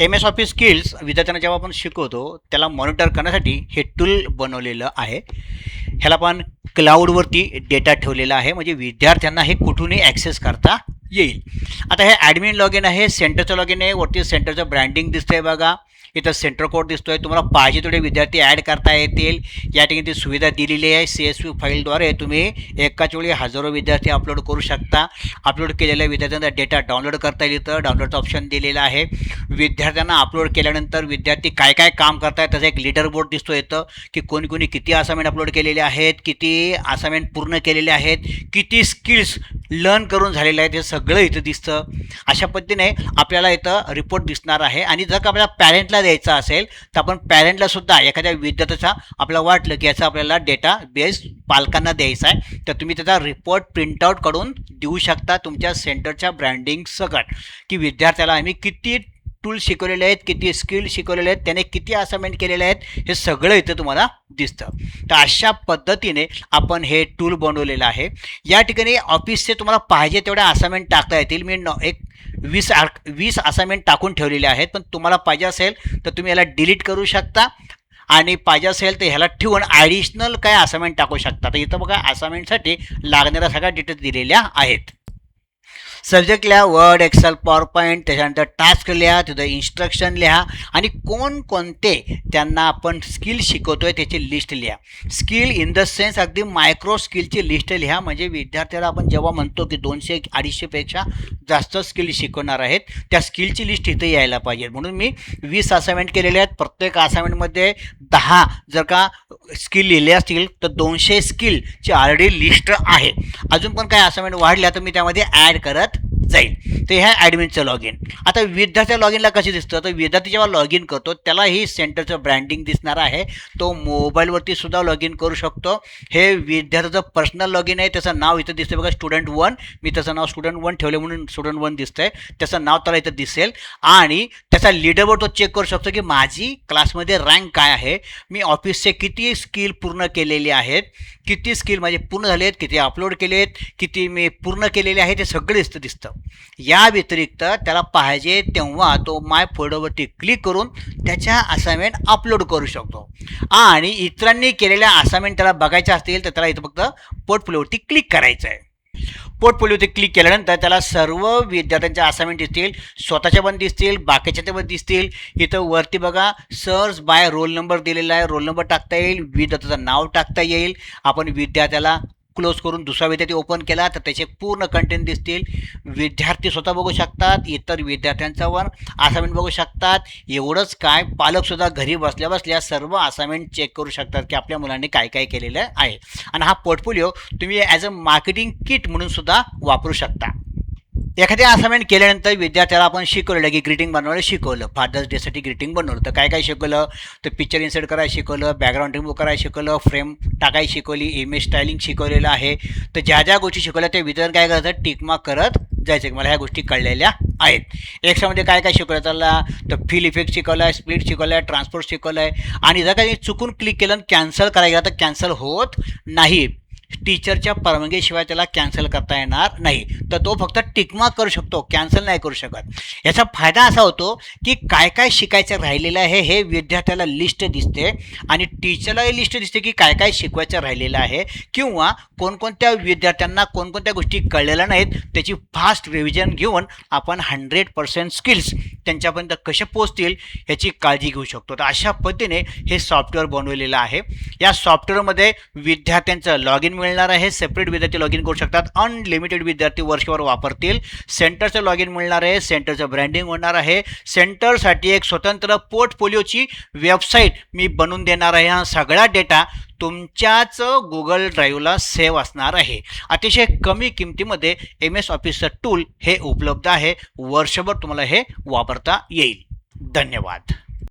MS office skills विद्यार्थ्यांना जेव्हा आपण शिकवतो त्याला मॉनिटर करण्यासाठी हे टूल बनवलेलं आहे. ह्याला आपण क्लाउडवरती डेटा ठेवलेला आहे, म्हणजे विद्यार्थ्यांना हे कुठूनही ॲक्सेस करता येईल. आता हे ॲडमिन लॉग इन आहे, सेंटरचं लॉग इन आहे. वरती सेंटरचं ब्रँडिंग दिसतंय बघा, इथं सेंटर कोड दिसतोय. तुम्हाला पाहिजे तेवढे विद्यार्थी ॲड करता येतील. या ठिकाणी ती सुविधा दिलेली आहे. CSV फाईलद्वारे तुम्ही एकाच वेळी हजारो विद्यार्थी अपलोड करू शकता. अपलोड केलेल्या विद्यार्थ्यांचा डेटा डाउनलोड करता येईल. तर डाउनलोडचं ऑप्शन दिलेलं आहे. विद्यार्थ्यांना अपलोड केल्यानंतर विद्यार्थी काय काय काम करतायत त्याचा एक लीडर बोर्ड दिसतो येतं, की कोणी कोणी किती असाइनमेंट अपलोड केलेले आहेत, किती असाइनमेंट पूर्ण केलेले आहेत, किती स्किल्स लर्न करून झालेले आहेत, हे सगळं इथं दिसतं. अशा पद्धतीने आपल्याला इथं रिपोर्ट दिसणार आहे. आणि जर का आपल्याला पॅरेंटला द्यायचा असेल तर आपण पॅरेंटला सुद्धा एखाद्या विद्यार्थ्याचा आपल्याला वाटलं की याचा आपल्याला डेटा बेस पालकांना द्यायचा आहे, तर तुम्ही त्याचा रिपोर्ट प्रिंटआउट काढून देऊ शकता तुमच्या सेंटरच्या ब्रँडिंग सकट, की विद्यार्थ्याला आम्ही किती टूल शिकवलेले आहेत, किती स्किल शिकवलेले आहेत, त्याने किती असाइनमेंट केलेले आहेत, हे सगळं इथं तुम्हाला दिसतं. तर अशा पद्धतीने आपण हे टूल बनवलेलं आहे. या ठिकाणी ऑफिसचे तुम्हाला पाहिजे तेवढ्या असाइनमेंट टाकता येतील. मी एक 20 असाइनमेंट टाकून ठेवलेले आहेत, पण तुम्हाला पाहिजे असेल तर तुम्ही याला डिलीट करू शकता आणि पाहिजे असेल तर ह्याला ठेवून ॲडिशनल काय असाइनमेंट टाकू शकता. तर इथं बघा असाइनमेंटसाठी लागणाऱ्या सगळ्या डिटेल्स दिलेल्या आहेत. सब्जेक्ट लिहा, वर्ड, एक्सेल, पॉवर पॉईंट, त्याच्यानंतर टास्क लिहा, तिथं इन्स्ट्रक्शन लिहा आणि कोणकोणते त्यांना आपण स्किल शिकवतोय त्याची लिस्ट लिहा. स्किल इन द सेन्स अगदी मायक्रो स्किलची लिस्ट लिहा, म्हणजे विद्यार्थ्याला आपण जेव्हा म्हणतो की 200-250पेक्षा जास्त स्किल शिकवणार आहेत त्या स्किलची लिस्ट इथे यायला पाहिजे. म्हणून मी 20 असाइनमेंट केलेले आहेत. प्रत्येक असाइनमेंटमध्ये 10 जर का स्किल लिहिले असतील तर 200 स्किलची ऑलरेडी लिस्ट आहे. अजून पण काही असाइनमेंट वाढल्या तर मी त्यामध्ये ॲड करत जाईल. तर ह्या ॲडमिनचं लॉग इन. आता विद्यार्थ्या लॉग इनला कसे दिसतं, तर विद्यार्थी जेव्हा लॉग इन करतो त्यालाही सेंटरचं ब्रँडिंग दिसणार आहे. तो मोबाईलवरती सुद्धा लॉग इन करू शकतो. हे विद्यार्थ्याचं पर्सनल लॉग इन आहे. त्याचं नाव इथं दिसतं बघा, स्टुडंट 1. मी त्याचं नाव स्टुडंट 1 ठेवले म्हणून स्टुडंट 1 दिसतंय. त्याचं नाव त्याला इथं दिसेल आणि त्याचा लीडरबोर्ड तो चेक करू शकतो की माझी क्लासमध्ये रँक काय आहे, मी ऑफिसचे किती स्किल पूर्ण केलेले आहेत, किती स्किल माझे पूर्ण झाले आहेत, किती अपलोड केले आहेत, किती मी पूर्ण केलेले आहेत, हे सगळं दिसतं. या व्यतिरिक्त त्याला पाहिजे तेव्हा तो माय फोल्डरवरती क्लिक करून त्याच्या असाइनमेंट अपलोड करू शकतो. आणि इतरांनी केलेल्या असाइनमेंट त्याला बघायच्या असतील तर त्याला इथं फक्त पोर्टफोलिओवरती क्लिक करायचं आहे. पोर्टफोलिओवरती क्लिक केल्यानंतर त्याला सर्व विद्यार्थ्यांच्या असाइनमेंट दिसतील, स्वतःच्या पण दिसतील, बाकीच्या ते पण दिसतील. इथं वरती बघा सर्च बाय रोल नंबर दिलेला आहे. रोल नंबर टाकता येईल, विद्यार्थ्याचं नाव टाकता येईल. आपण विद्यार्थ्याला क्लोज करून दुसरा विद्यार्थी ओपन केला तर त्याचे पूर्ण कंटेंट दिसतील. विद्यार्थी स्वतः बघू शकतात, इतर विद्यार्थ्यांच्यावर असाइनमेंट बघू शकतात. एवढंच काय, पालकसुद्धा घरी बसल्या बसल्या सर्व असाइनमेंट चेक करू शकतात की आपल्या मुलांनी काय काय केलेलं आहे. आणि हा पोर्टफोलिओ तुम्ही ॲज अ मार्केटिंग किट म्हणून सुद्धा वापरू शकता. एखाद्या असाइनमेंट केल्यानंतर विद्यार्थ्याला आपण शिकवलं की ग्रीटिंग बनवायला शिकवलं, फादर्स डेसाठी ग्रीटिंग बनवलं, तर काय काय शिकवलं, तर पिक्चर इन्सर्ट करायला शिकवलं, बॅकग्राऊंड रिमूव्ह करायला शिकवलं, फ्रेम टाकायला शिकवली, इमेज स्टायलिंग शिकवलेलं आहे. तर ज्या ज्या गोष्टी शिकवल्या त्या विद्यार्थी काय करायचं, टिकमार्क करत जायचं की मला ह्या गोष्टी कळलेल्या आहेत. एक्स्ट्रामध्ये काय काय शिकवलं त्याला, तर फिल इफेक्ट शिकवला आहे, स्प्लिट शिकवलं आहे, ट्रान्सपोर्ट शिकवलं आहे. आणि जर काही चुकून क्लिक केलं आणि कॅन्सल करायला तर कॅन्सल होत नाही. टीचरच्या परवानगीशिवाय त्याला कॅन्सल करता येणार नाही. तर तो फक्त टिकमार्क करू शकतो, कॅन्सल नाही करू शकत. याचा फायदा असा होतो की काय काय शिकायचं राहिलेलं आहे हे विद्यार्थ्याला लिस्ट दिसते आणि टीचरलाही लिस्ट दिसते की काय काय शिकवायचं राहिलेलं आहे, किंवा कोणकोणत्या विद्यार्थ्यांना कोणकोणत्या गोष्टी कळलेल्या नाहीत त्याची फास्ट रिव्हिजन घेऊन आपण 100% स्किल्स त्यांच्यापर्यंत कसे पोचतील ह्याची काळजी घेऊ शकतो. तर अशा पद्धतीने हे सॉफ्टवेअर बनवलेलं आहे. या सॉफ्टवेअरमध्ये विद्यार्थ्यांचं लॉग इन मिळणार आहे. सेपरेट विद्यार्थी लॉग इन करू शकतात. अनलिमिटेड विद्यार्थी वर्षभर वापरतील. सेंटरचं लॉग इन मिळणार आहे. सेंटरचं ब्रँडिंग होणार आहे. सेंटरसाठी एक स्वतंत्र पोर्टफोलिओची वेबसाईट मी बनवून देणार आहे. हा सगळा डेटा तुमच्याच गुगल ड्राईव्हला सेव्ह असणार आहे. अतिशय कमी किमतीमध्ये MS ऑफिसचं टूल हे उपलब्ध आहे. वर्षभर तुम्हाला हे वापरता येईल. धन्यवाद.